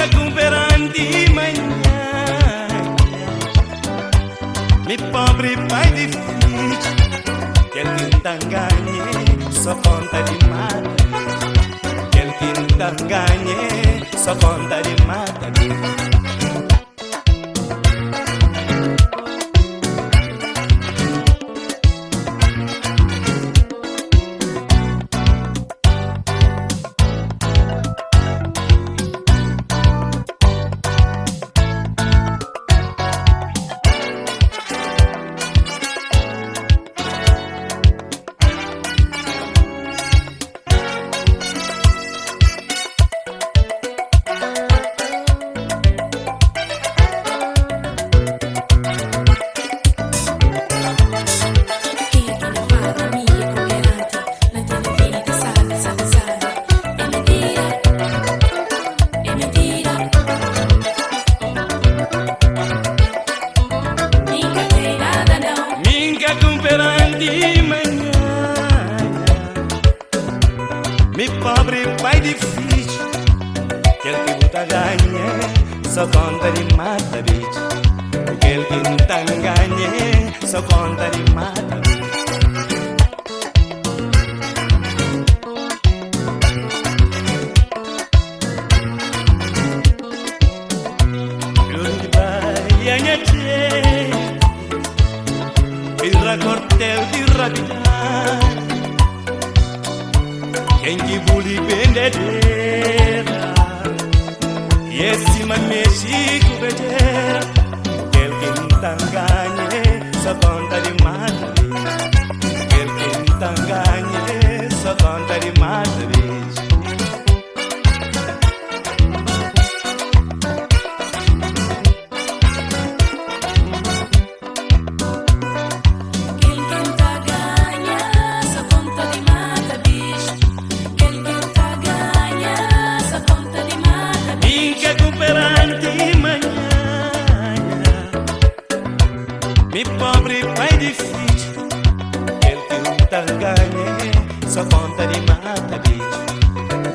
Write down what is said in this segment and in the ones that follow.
Minga cooperandi manhã, mi pobre pai difficile, che il t'inganne, so conta di mata, che il t'inganne, so conta di mata. Mi pobre pai difficile, che il che buta gagne, so conta di mata bici, che il che buta gagne, so conta di mata bici. Il raccortel di rapidità, quem que buli bendedeira, e esse mamechi cubedeira, quel que não tanganhe, só conta de mata, quel que não tanganhe, só conta de mata, mi pobre pai difficile, che il che non t'inganne, so conta di mata bici,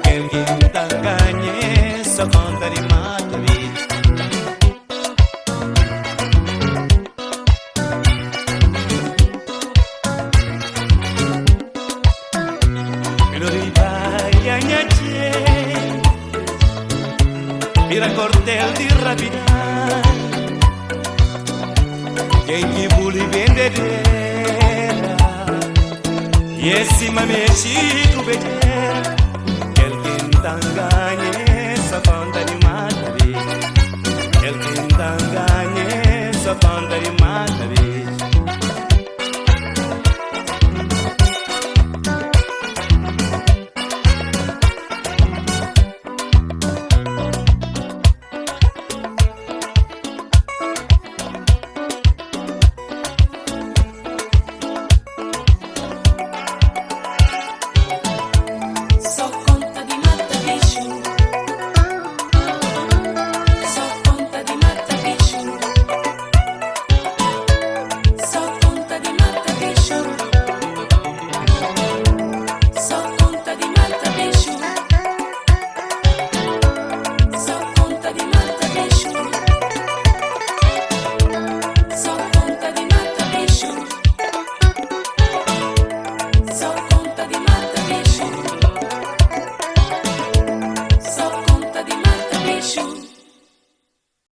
che il che non t'inganne, so conta di mata bici. Mi rivai a gnacce, mi raccortel di rapidità, quem que buli bendedeira, e esse mamechi cubedeira, quel que não tanganhe, só conta de mata bici, quel que não tanganhe, só conta de mata bici. Shoot.